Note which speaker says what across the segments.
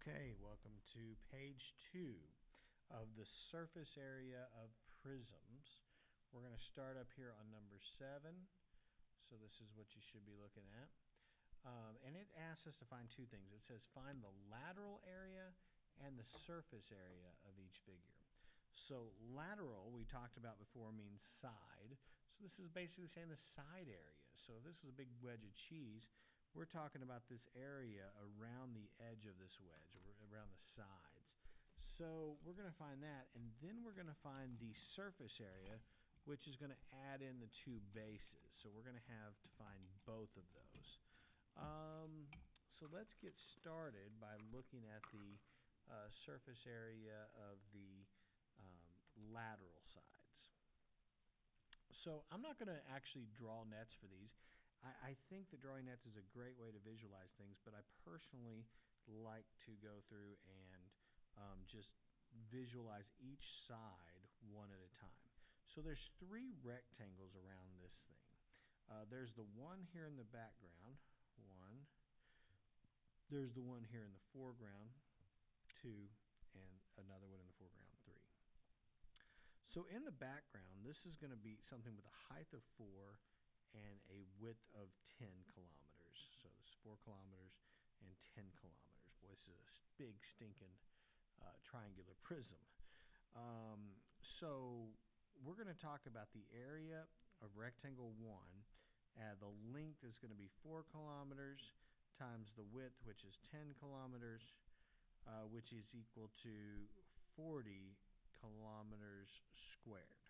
Speaker 1: Okay, welcome to page 2 of the surface area of prisms. We're going to start up here on number 7, so this is what you should be looking at. And it asks us to find two things. It says find the lateral area and the surface area of each figure. So lateral, we talked about before, means side. So this is basically saying the side area. So if this was a big wedge of cheese, we're talking about this area around the edge of this wedge, around the sides. So we're going to find that, and then we're going to find the surface area, which is going to add in the two bases. So we're going to have to find both of those. So let's get started by looking at the surface area of the lateral sides. So I'm not going to actually draw nets for these. I think that drawing nets is a great way to visualize things, but I personally like to go through and just visualize each side one at a time. So there's 3 rectangles around this thing. There's the one here in the background, 1. There's the one here in the foreground, 2, and another one in the foreground, 3. So in the background, this is going to be something with a height of 4 and a width of 10 kilometers. So this is 4 kilometers and 10 kilometers. Boy, this is a big stinking triangular prism. So we're going to talk about the area of rectangle 1. The length is going to be 4 kilometers times the width, which is 10 kilometers, which is equal to 40 kilometers squared.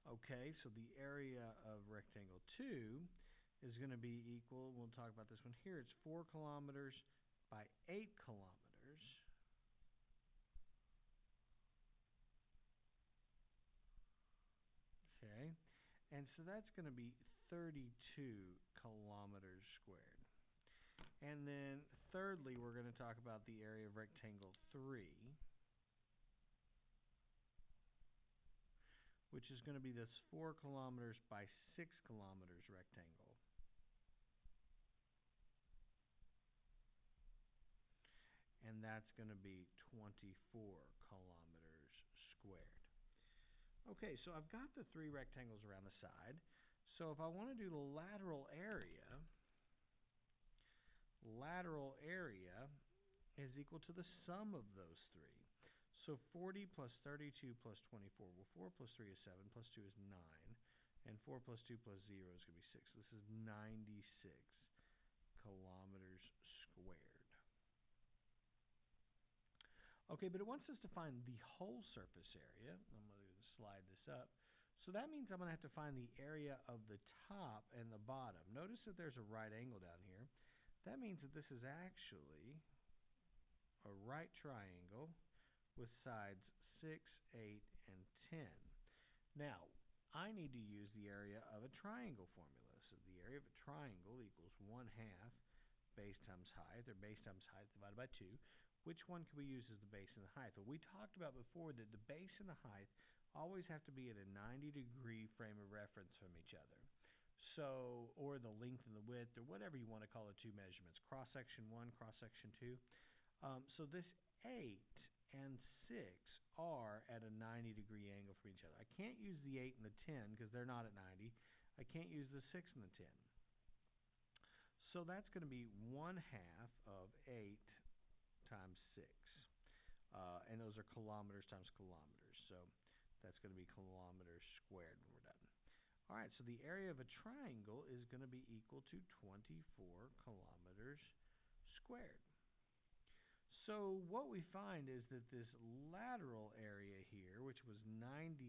Speaker 1: Okay, so the area of rectangle 2 is going to be equal, we'll talk about this one here, it's 4 kilometers by 8 kilometers. Okay, and so that's going to be 32 kilometers squared. And then thirdly, we're going to talk about the area of rectangle 3, which is going to be this 4 kilometers by 6 kilometers rectangle. And that's going to be 24 kilometers squared. Okay, so I've got the 3 rectangles around the side. So if I want to do the lateral area is equal to the sum of those 3. So 40 plus 32 plus 24. Well, 4 plus 3 is 7, plus 2 is 9, and 4 plus 2 plus 0 is going to be 6. So this is 96 kilometers squared. Okay, but it wants us to find the whole surface area. I'm going to slide this up. So that means I'm going to have to find the area of the top and the bottom. Notice that there's a right angle down here. That means that this is actually a right triangle with sides 6, 8, and 10. Now, I need to use the area of a triangle formula. So the area of a triangle equals 1/2 base times height, or base times height divided by 2. Which one can we use as the base and the height? Well, we talked about before that the base and the height always have to be at a 90-degree frame of reference from each other. So, or the length and the width, or whatever you want to call the two measurements, cross-section 1, cross-section 2. So this 8 and 6 are at a 90-degree angle from each other. I can't use the 8 and the 10 because they're not at 90. I can't use the 6 and the 10. So that's going to be 1/2 of 8 times 6. And those are kilometers times kilometers. So that's going to be kilometers squared when we're done. All right, so the area of a triangle is going to be equal to 24 kilometers squared. So what we find is that this lateral area here, which was 96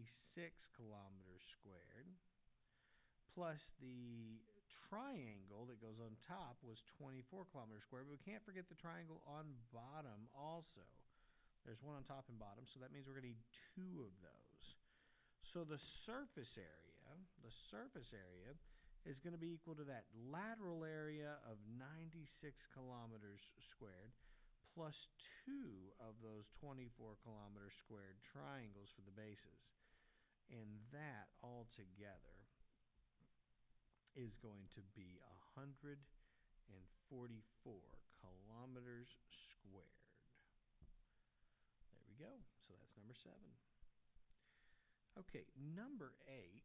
Speaker 1: kilometers squared, plus the triangle that goes on top was 24 kilometers squared, but we can't forget the triangle on bottom also. There's one on top and bottom, so that means we're going to need 2 of those. So the surface area is going to be equal to that lateral area of 96 kilometers squared plus 2 of those 24 kilometers squared triangles for the bases. And that altogether is going to be 144 kilometers squared. There we go. So that's number 7. Okay, number 8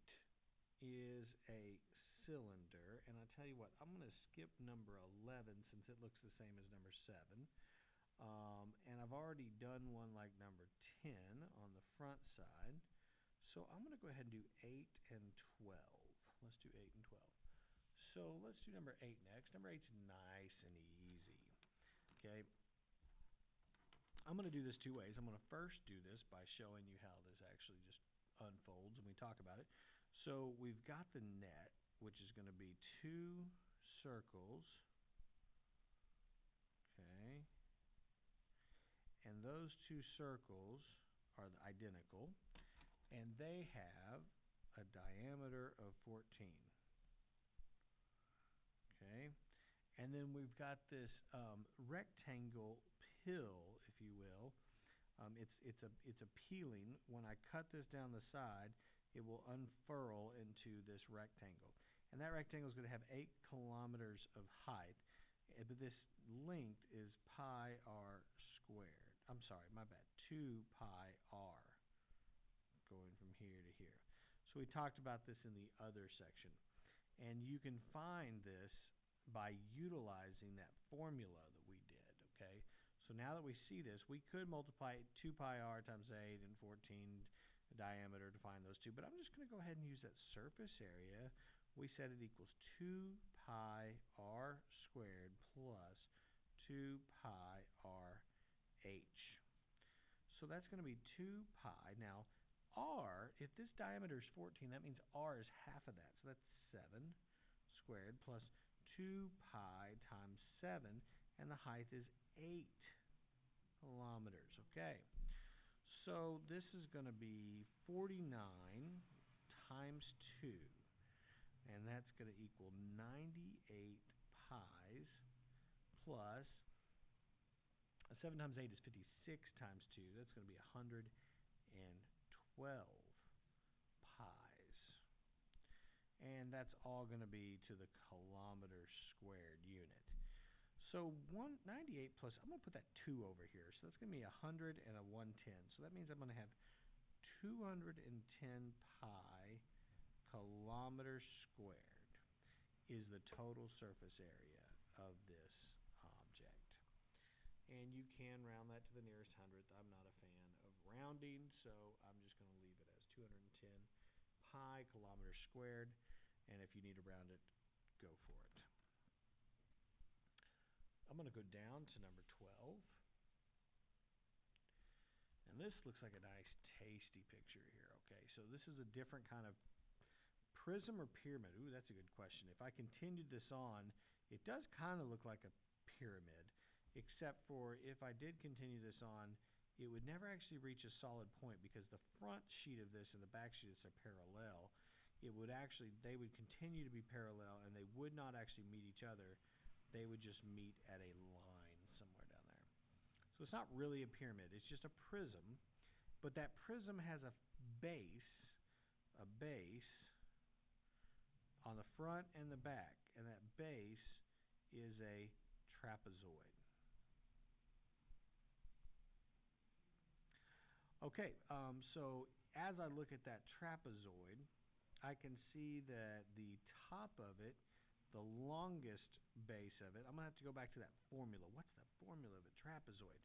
Speaker 1: is a cylinder, and I tell you what, I'm going to skip number 11 since it looks the same as number 7. And I've already done one like number 10 on the front side. So I'm going to go ahead and do 8 and 12. Let's do 8 and 12. So let's do number 8 next. Number 8's nice and easy. Okay. I'm going to do this 2 ways. I'm going to first do this by showing you how this actually just unfolds and we talk about it. So we've got the net, which is going to be 2 circles. Okay. And those 2 circles are identical, and they have a diameter of 14. Okay. And then we've got this rectangle pill, if you will. It's a peeling. When I cut this down the side, it will unfurl into this rectangle. And that rectangle is going to have 8 kilometers of height. But this length is pi r squared. I'm sorry, my bad. 2 pi r going from here to here. So we talked about this in the other section. And you can find this by utilizing that formula that we did, okay? So now that we see this, we could multiply 2 pi r times 8 and 14 diameter to find those two, but I'm just going to go ahead and use that surface area. We said it equals 2 pi r squared plus 2 pi r h. So that's going to be 2 pi. Now, r, if this diameter is 14, that means r is half of that. So that's 7 squared plus 2 pi times 7, and the height is 8 kilometers. Okay. So this is going to be 49 times 2. And that's going to equal 98 pi's plus 7 times 8 is 56 times 2. That's going to be 112 pi's. And that's all going to be to the kilometer squared unit. So 198 plus, I'm going to put that 2 over here. So that's going to be 100 and a 110. So that means I'm going to have 210 pi kilometers squared is the total surface area of this object. And you can round that to the nearest hundredth. I'm not a fan of rounding, so I'm just going to leave it as 210 pi kilometers squared. And if you need to round it, go for it. I'm going to go down to number 12. And this looks like a nice, tasty picture here. Okay, so this is a different kind of prism or pyramid. Ooh, that's a good question. If I continued this on, it does kind of look like a pyramid, except for if I did continue this on, it would never actually reach a solid point because the front sheet of this and the back sheet are parallel. It would actually, they would continue to be parallel, and they would not actually meet each other. They would just meet at a line somewhere down there. So it's not really a pyramid. It's just a prism, but that prism has a base on the front and the back, and that base is a trapezoid. Okay, so as I look at that trapezoid, I can see that the top of it, the longest base of it, I'm going to have to go back to that formula. What's the formula of a trapezoid?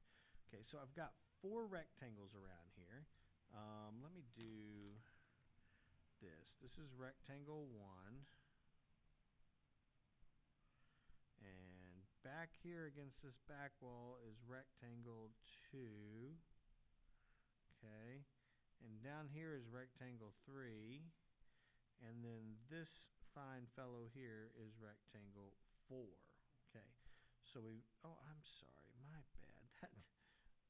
Speaker 1: Okay, so I've got 4 rectangles around here. Let me do this. This is rectangle 1. And back here against this back wall is rectangle 2. Okay. And down here is rectangle 3. And then this fine fellow here is rectangle 4. Okay. So we, oh, I'm sorry, my bad.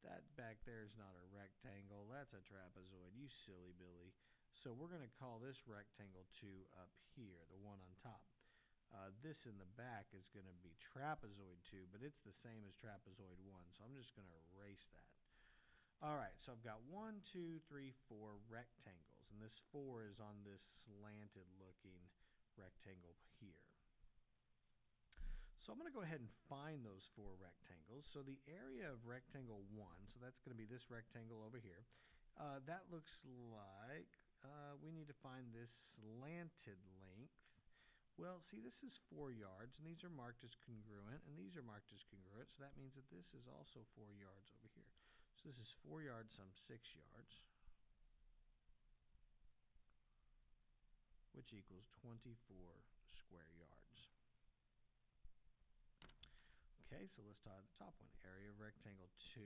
Speaker 1: That back there is not a rectangle. That's a trapezoid. You silly Billy. So we're going to call this rectangle 2 up here, the one on top. This in the back is going to be trapezoid 2, but it's the same as trapezoid 1, so I'm just going to erase that. Alright, so I've got 1, 2, 3, 4 rectangles, and this 4 is on this slanted looking rectangle here. So I'm going to go ahead and find those 4 rectangles. So the area of rectangle 1, so that's going to be this rectangle over here, that looks like we need to find this slanted length. Well, see, this is 4 yards, and these are marked as congruent, and these are marked as congruent, so that means that this is also 4 yards over here. So this is 4 yards some 6 yards, which equals 24 square yards. Okay, so let's start at the top one. Area of rectangle 2.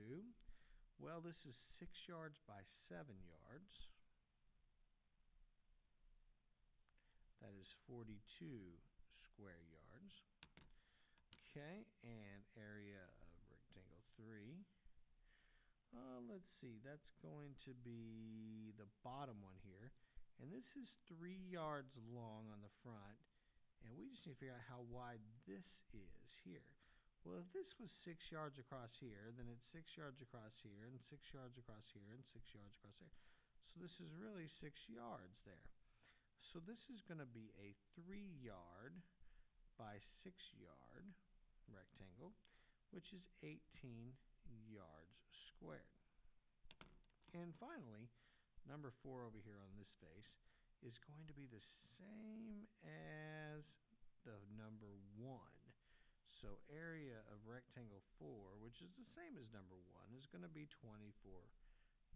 Speaker 1: Well, this is 6 yards by 7 yards. That is 42 square yards. Okay, and area of rectangle 3. Let's see, that's going to be the bottom one here. And this is 3 yards long on the front. And we just need to figure out how wide this is here. Well, if this was 6 yards across here, then it's 6 yards across here, and 6 yards across here, and 6 yards across there. So this is really 6 yards there. So this is going to be a 3 yard by 6 yard rectangle, which is 18 yards squared. And finally, number 4 over here on this face is going to be the same as the number 1. So area of rectangle 4, which is the same as number 1, is going to be 24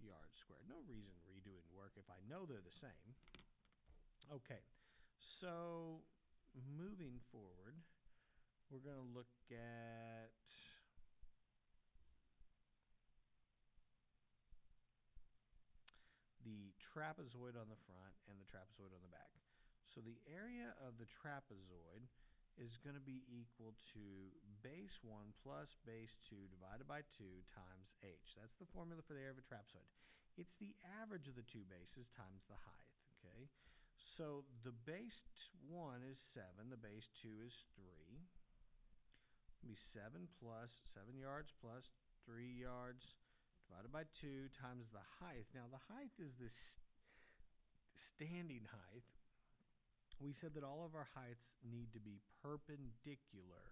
Speaker 1: yards squared. No reason redoing work if I know they're the same. Okay, so moving forward, we're going to look at the trapezoid on the front and the trapezoid on the back. So the area of the trapezoid is going to be equal to base 1 plus base 2 divided by 2 times h. That's the formula for the area of a trapezoid. It's the average of the two bases times the height. Okay, so the base 1 is 7, the base 2 is 3. It'll be 7 yards plus 3 yards divided by 2 times the height. Now the height is the standing height. We said that all of our heights need to be perpendicular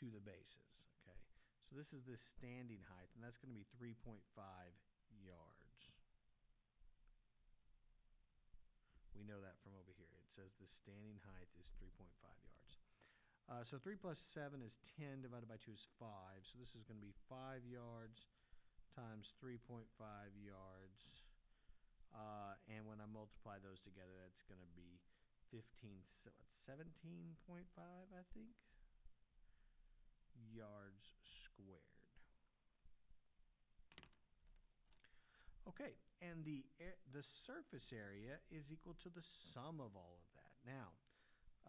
Speaker 1: to the bases. Okay, so this is the standing height, and that's going to be 3.5 yards. We know that from over here. It says the standing height is 3.5 yards. So 3 plus 7 is 10 divided by 2 is 5. So this is going to be 5 yards times 3.5 yards. And when I multiply those together, that's going to be 17.5, I think, yards squared. Okay, and the surface area is equal to the sum of all of that. Now,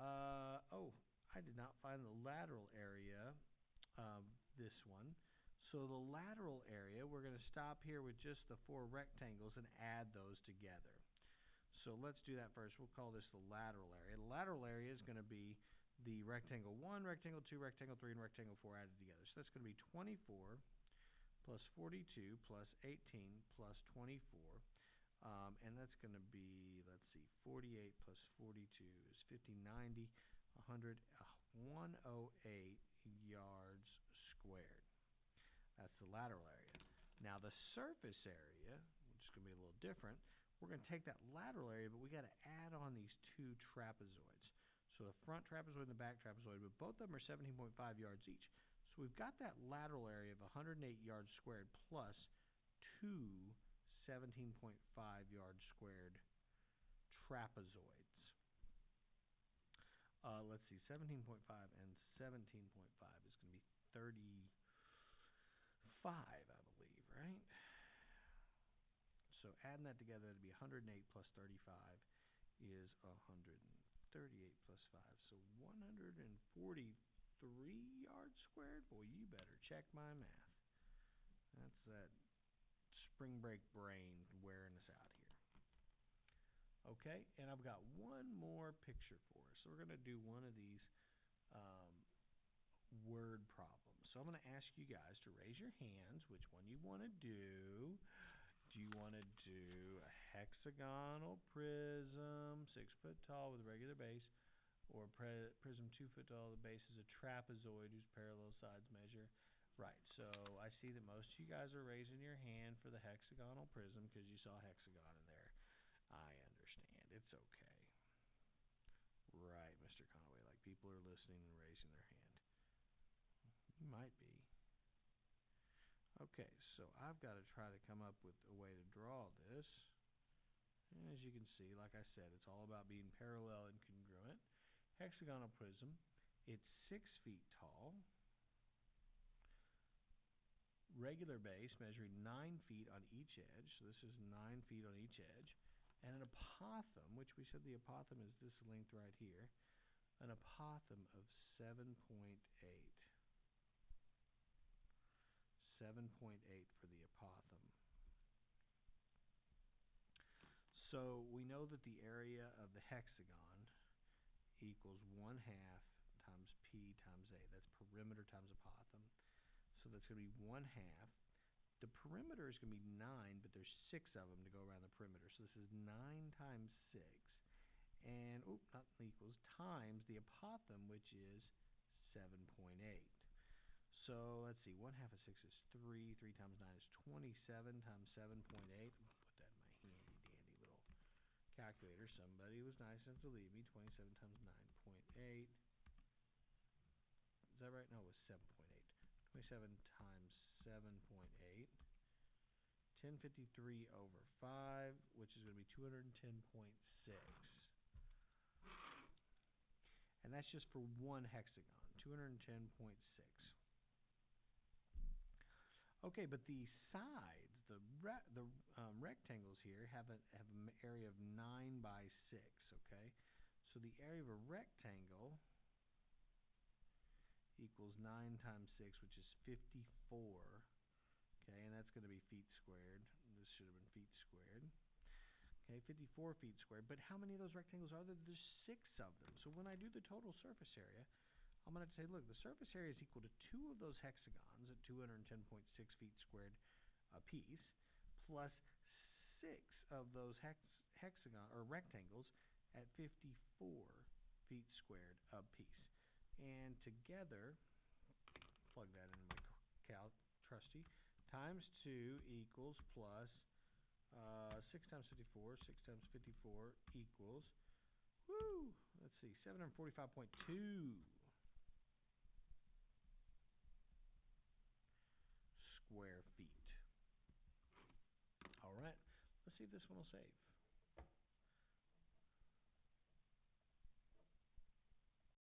Speaker 1: I did not find the lateral area of this one. So the lateral area, we're going to stop here with just the 4 rectangles and add those together. So let's do that first. We'll call this the lateral area. The lateral area is going to be the rectangle 1, rectangle 2, rectangle 3, and rectangle 4 added together. So that's going to be 24 plus 42 plus 18 plus 24. And that's going to be, let's see, 48 plus 42 is 50, 90, 100, 108 yards squared. That's the lateral area. Now the surface area, which is going to be a little different, we're going to take that lateral area, but we got to add on these 2 trapezoids. So the front trapezoid and the back trapezoid, but both of them are 17.5 yards each. So we've got that lateral area of 108 yards squared plus 2 17.5 yards squared trapezoids. Let's see, 17.5 and 17.5 is going to be 35, I believe, right? So adding that together, it'd be 108 plus 35 is 138 plus 5. So 143 yards squared? Boy, you better check my math. That's that spring break brain wearing us out here. Okay, and I've got one more picture for us. So we're going to do one of these word problems. So I'm going to ask you guys to raise your hands which one you want to do. Do you want to do a hexagonal prism, 6 foot tall with a regular base, Or prism 2 foot tall, the base is a trapezoid whose parallel sides measure. Right, so I see that most of you guys are raising your hand for the hexagonal prism because you saw hexagon in there. I understand. It's okay. Right, Mr. Conaway, like people are listening and raising their hand. You might be. Okay, so I've got to try to come up with a way to draw this. And as you can see, like I said, it's all about being parallel and congruent. Hexagonal prism, it's 6 feet tall. Regular base measuring 9 feet on each edge, so this is 9 feet on each edge. And an apothem, which we said the apothem is this length right here, an apothem of 7.8. 7.8 for the apothem. So we know that the area of the hexagon equals 1/2 times P times A. That's perimeter times apothem. So that's going to be 1/2. The perimeter is going to be 9, but there's 6 of them to go around the perimeter. So this is 9 times 6. And, not equals, times the apothem, which is 7.8. So let's see, 1/2 of 6 is 3. 3 times 9 is 27 times 7.8. Put that in my handy dandy little calculator. Somebody was nice enough to leave me. 27 times 9.8. Is that right? No, it was 7.8. 27 times 7.8. 1053 over 5, which is going to be 210.6. And that's just for one hexagon, 210.6. Okay, but the sides, the rectangles here have an area of 9 by 6, okay? So the area of a rectangle equals 9 times 6, which is 54, okay? And that's going to be feet squared. This should have been feet squared. Okay, 54 feet squared. But how many of those rectangles are there? There's 6 of them. So when I do the total surface area, I'm going to say, look, the surface area is equal to 2 of those hexagons at 210.6 feet squared apiece, plus 6 of those hexagon or rectangles at 54 feet squared apiece. And together, plug that into my calc, trusty, times 2 equals plus 6 times 54, 6 times 54 equals, let's see, 745.2 square feet. All right, let's see if this one will save.